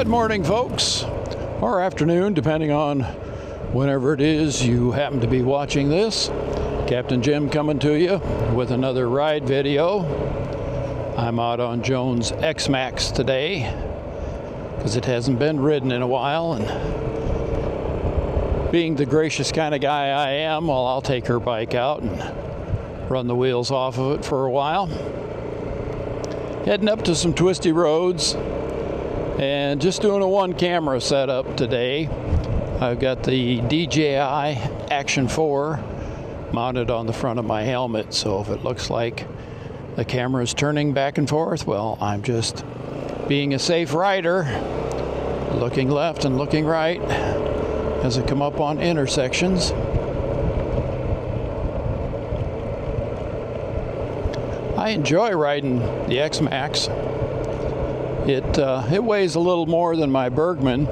Good morning, folks, or afternoon, depending on whenever it is you happen to be watching this. Captain Jim coming to you with another ride video. I'm out on Jones Xmax today because it hasn't been ridden in a while, and being the gracious kind of guy I am, well, I'll take her bike out and run the wheels off of it for a while. Heading up to some twisty roads and just doing a one camera setup today. I've got the DJI Action 4 mounted on the front of my helmet, so if it looks like the camera is turning back and forth, well, I'm just being a safe rider, looking left and looking right as I come up on intersections. I enjoy riding the Xmax. It weighs a little more than my Bergman,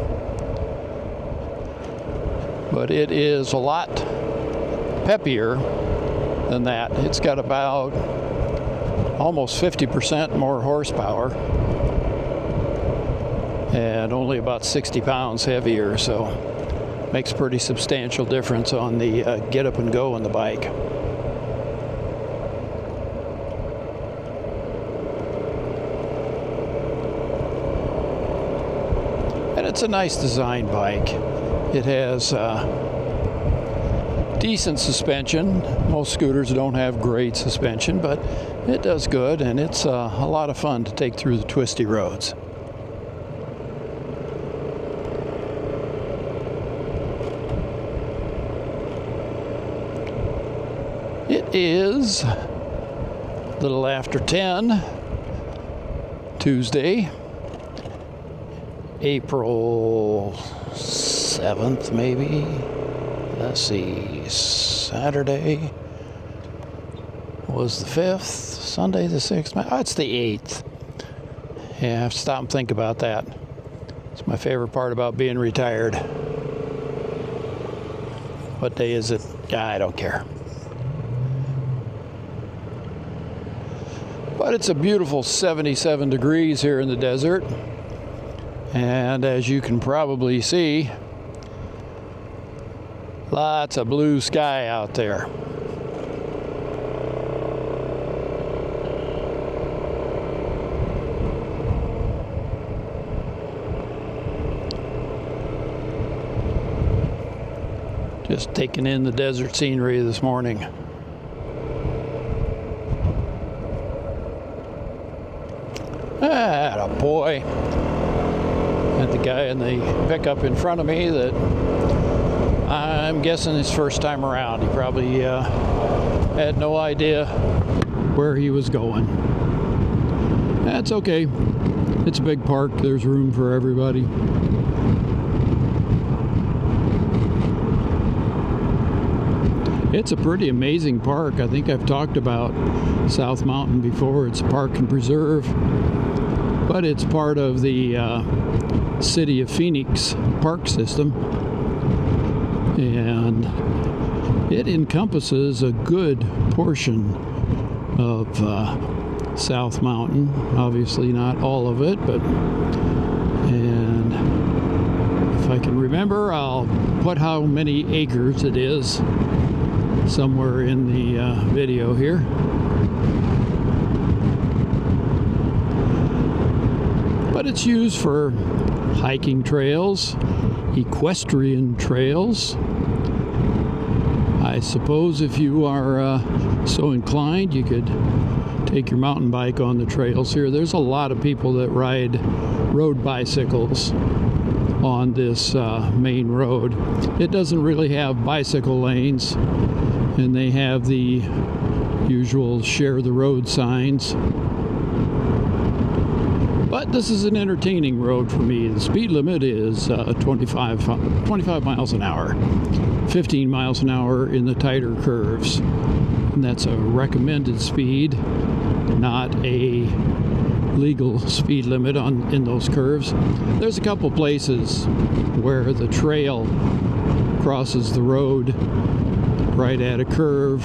but it is a lot peppier than that. It's got about almost 50% more horsepower and only about 60 pounds heavier, so makes a pretty substantial difference on the get up and go on the bike. And it's a nice design bike. It has decent suspension. Most scooters don't have great suspension, but it does good, and it's a lot of fun to take through the twisty roads. It is a little after 10, Tuesday, April 7th, maybe. Let's see, Saturday was the 5th, Sunday the 6th. Oh, it's the 8th. Yeah, I have to stop and think about that. It's my favorite part about being retired. What day is it? I don't care. But it's a beautiful 77 degrees here in the desert. And as you can probably see, lots of blue sky out there. Just taking in the desert scenery this morning. Ah, boy. And the guy in the pickup in front of me that I'm guessing his first time around. He probably had no idea where he was going. That's okay. It's a big park. There's room for everybody. It's a pretty amazing park. I think I've talked about South Mountain before. It's a park and preserve, but it's part of the City of Phoenix park system, and it encompasses a good portion of South Mountain. Obviously not all of it, but, and if I can remember, I'll put how many acres it is somewhere in the video here. But it's used for hiking trails, equestrian trails. I suppose if you are so inclined, you could take your mountain bike on the trails here. There's a lot of people that ride road bicycles on this main road. It doesn't really have bicycle lanes, and they have the usual share the road signs. But this is an entertaining road for me. The speed limit is 25 miles an hour, 15 miles an hour in the tighter curves. And that's a recommended speed, not a legal speed limit in those curves. There's a couple places where the trail crosses the road right at a curve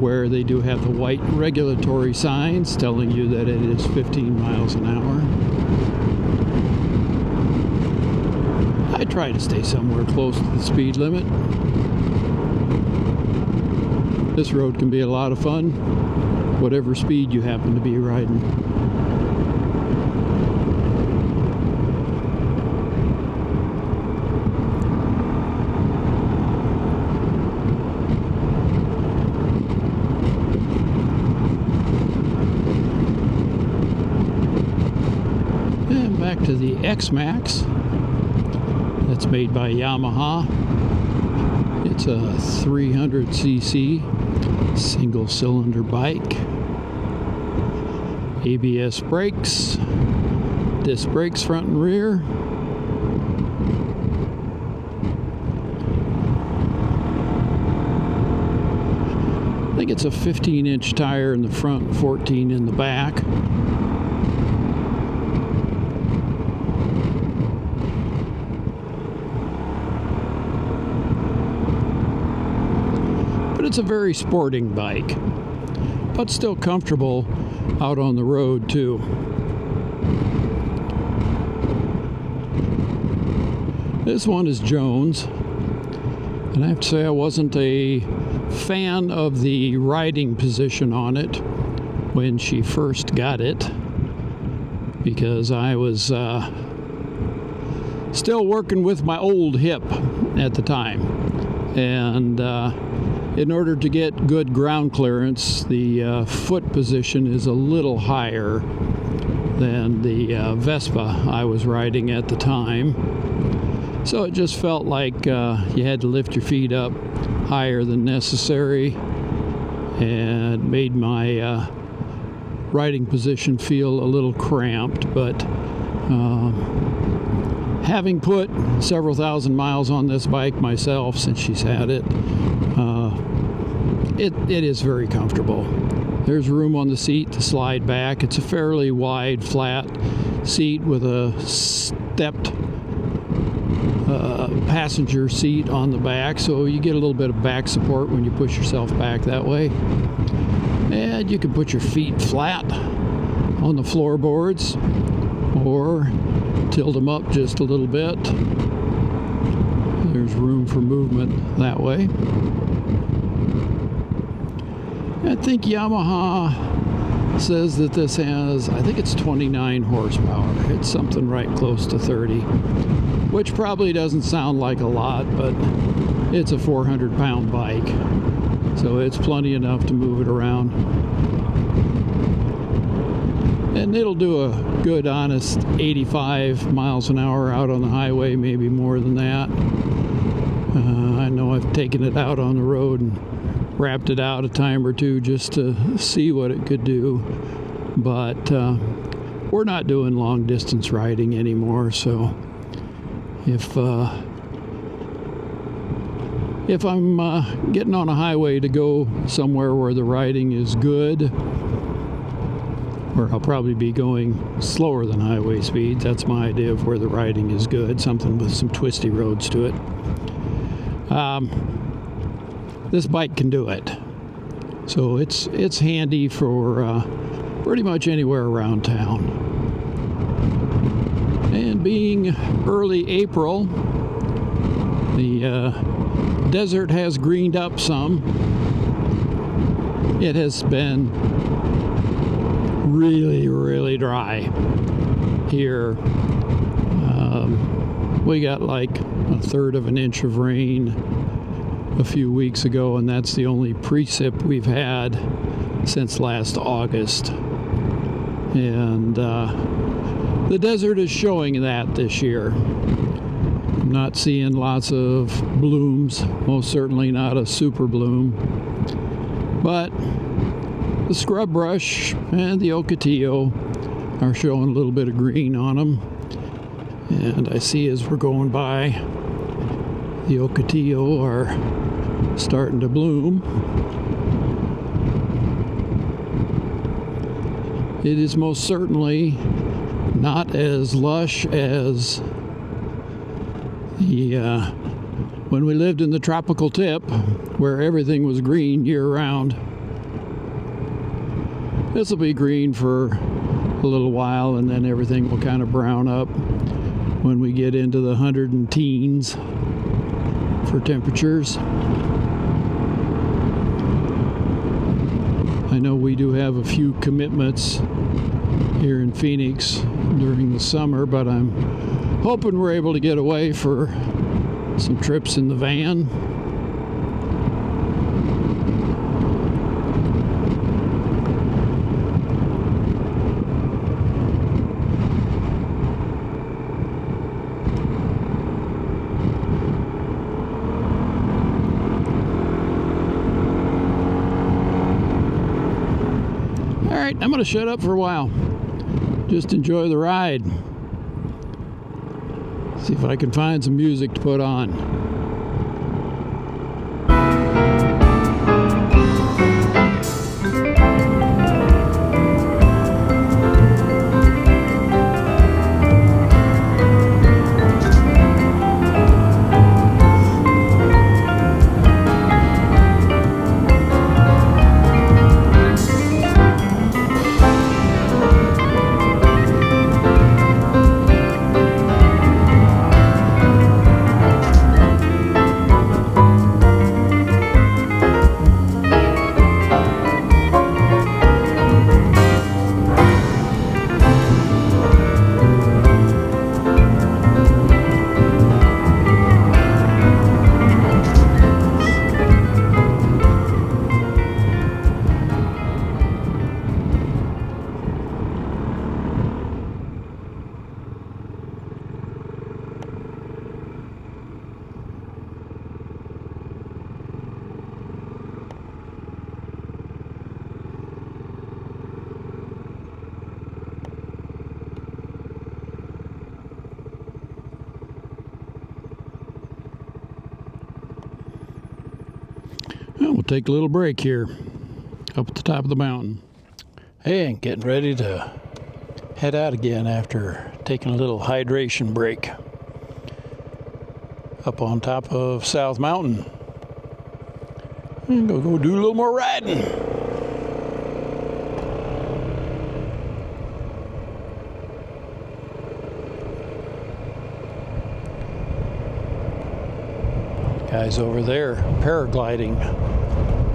where they do have the white regulatory signs telling you that it is 15 miles an hour. I try to stay somewhere close to the speed limit. This road can be a lot of fun, whatever speed you happen to be riding. And back to the Xmax. That's made by Yamaha. It's a 300cc single cylinder bike. ABS brakes, disc brakes front and rear. I think it's a 15-inch tire in the front, 14 in the back. It's a very sporting bike, but still comfortable out on the road too. This one is Jones, and I have to say I wasn't a fan of the riding position on it when she first got it, because I was still working with my old hip at the time, and in order to get good ground clearance, the foot position is a little higher than the Vespa I was riding at the time. So it just felt like you had to lift your feet up higher than necessary, and made my riding position feel a little cramped. But having put several thousand miles on this bike myself since she's had it, it is very comfortable. There's room on the seat to slide back. It's a fairly wide, flat seat with a stepped passenger seat on the back, so you get a little bit of back support when you push yourself back that way. And you can put your feet flat on the floorboards or tilt them up just a little bit. There's room for movement that way. I think Yamaha says that this has, I think it's 29 horsepower. It's something right close to 30, which probably doesn't sound like a lot, but it's a 400-pound bike, so it's plenty enough to move it around. And it'll do a good, honest 85 miles an hour out on the highway, maybe more than that. I know I've taken it out on the road and wrapped it out a time or two just to see what it could do, but we're not doing long distance riding anymore, so if I'm getting on a highway to go somewhere where the riding is good, where I'll probably be going slower than highway speeds, that's my idea of where the riding is good, something with some twisty roads to it. This bike can do it, so it's handy for pretty much anywhere around town. And being early April, the desert has greened up some. It has been really, really dry here. We got like a third of an inch of rain a few weeks ago, and that's the only precip we've had since last August. And the desert is showing that this year. I'm not seeing lots of blooms, most certainly not a super bloom, but the scrub brush and the ocotillo are showing a little bit of green on them. And I see as we're going by, the ocotillo are starting to bloom. It is most certainly not as lush as when we lived in the tropical tip, where everything was green year-round. This will be green for a little while, and then everything will kind of brown up when we get into the 100 and teens for temperatures. I know we do have a few commitments here in Phoenix during the summer, but I'm hoping we're able to get away for some trips in the van. All right, I'm going to shut up for a while. Just enjoy the ride. See if I can find some music to put on. Well, we'll take a little break here up at the top of the mountain. Hey, and getting ready to head out again after taking a little hydration break up on top of South Mountain. And go do a little more riding. Guys over there paragliding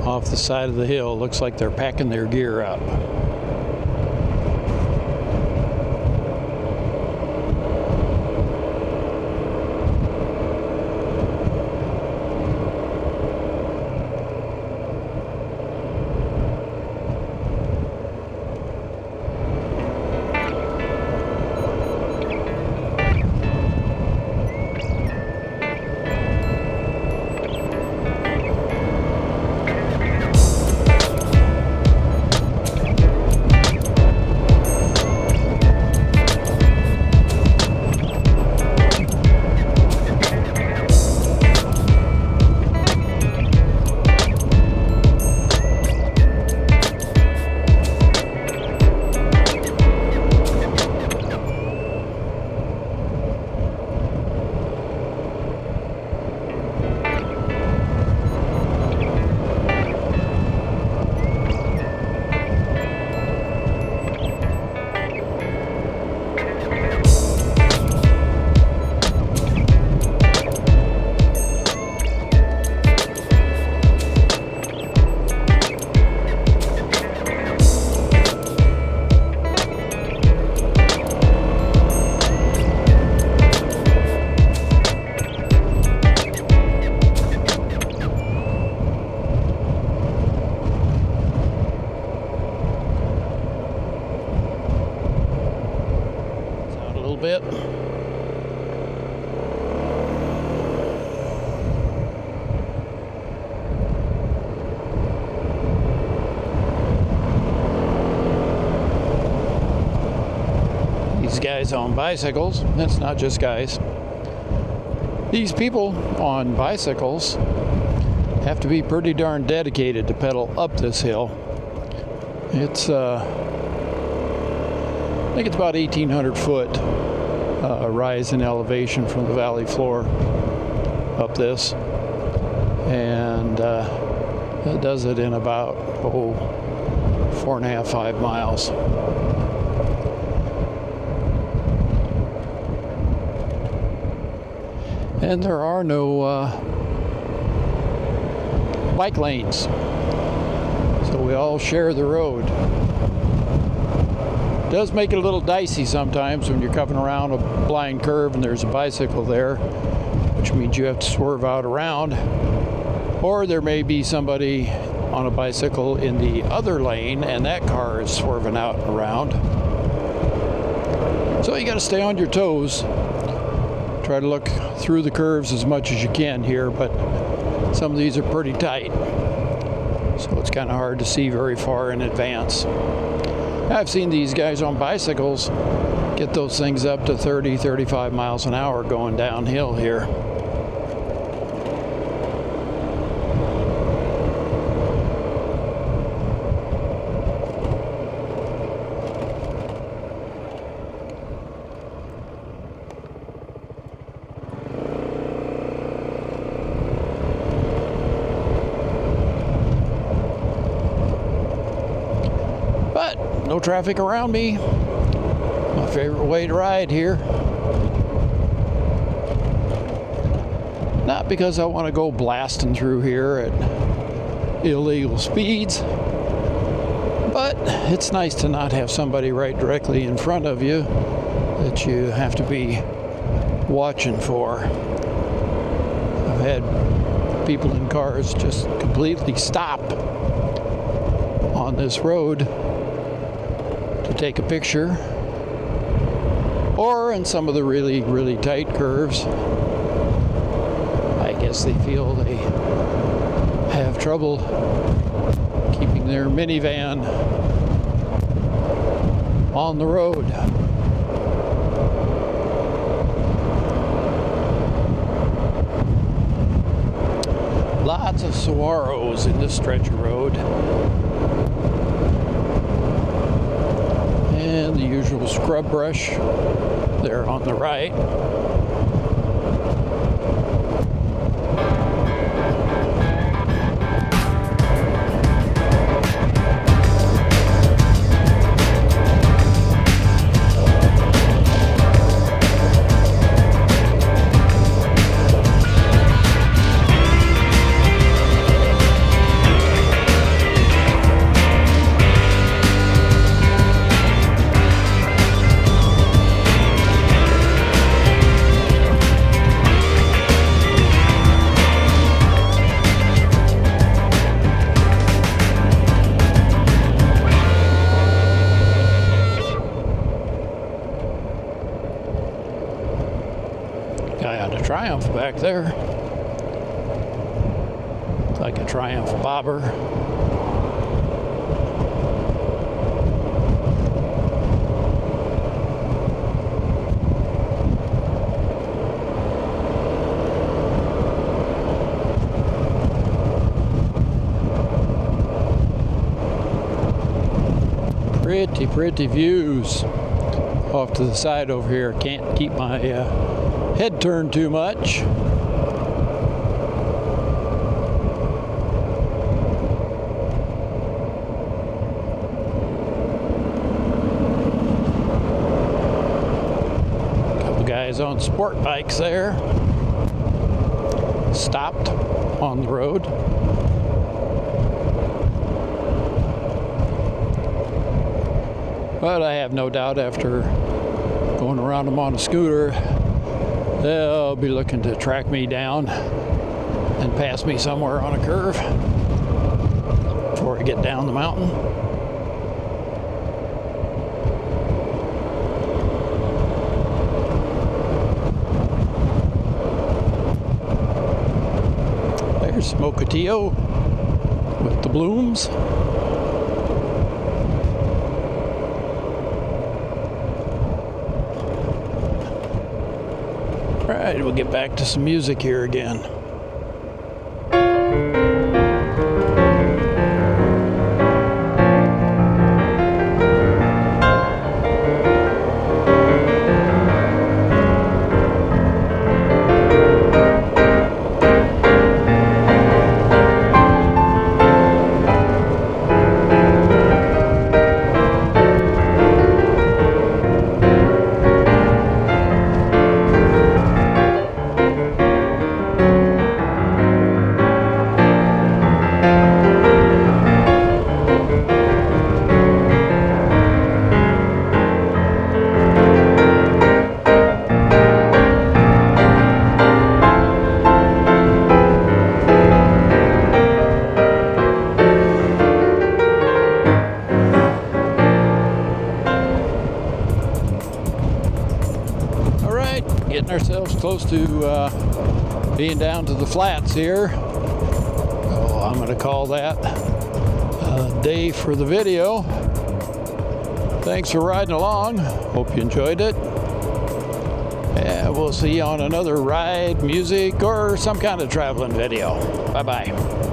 off the side of the hill. Looks like they're packing their gear up. Bit. These guys on bicycles, that's not just guys. These people on bicycles have to be pretty darn dedicated to pedal up this hill. It's I think it's about 1,800 foot rise in elevation from the valley floor up this, and it does it in about 4.5, 5 miles. And there are no bike lanes, so we all share the road. It does make it a little dicey sometimes when you're coming around a blind curve and there's a bicycle there, which means you have to swerve out around, or there may be somebody on a bicycle in the other lane and that car is swerving out and around. So you got to stay on your toes. Try to look through the curves as much as you can here, but some of these are pretty tight, so it's kind of hard to see very far in advance. I've seen these guys on bicycles get those things up to 30, 35 miles an hour going downhill here. No traffic around me. My favorite way to ride here. Not because I want to go blasting through here at illegal speeds, but it's nice to not have somebody right directly in front of you that you have to be watching for. I've had people in cars just completely stop on this road to take a picture, or in some of the really, really tight curves, I guess they feel they have trouble keeping their minivan on the road. Lots of saguaros in this stretch of road. And the usual scrub brush there on the right. Guy on a Triumph back there. Looks like a Triumph bobber. Pretty views off to the side over here. Can't keep my head turned too much. Couple guys on sport bikes there. Stopped on the road. But I have no doubt after going around them on a scooter, they'll be looking to track me down and pass me somewhere on a curve before I get down the mountain. There's Mokillo with the blooms. All right, we'll get back to some music here again. getting ourselves close to being down to the flats here. So I'm going to call that a day for the video. Thanks for riding along. Hope you enjoyed it. And we'll see you on another ride, music, or some kind of traveling video. Bye-bye.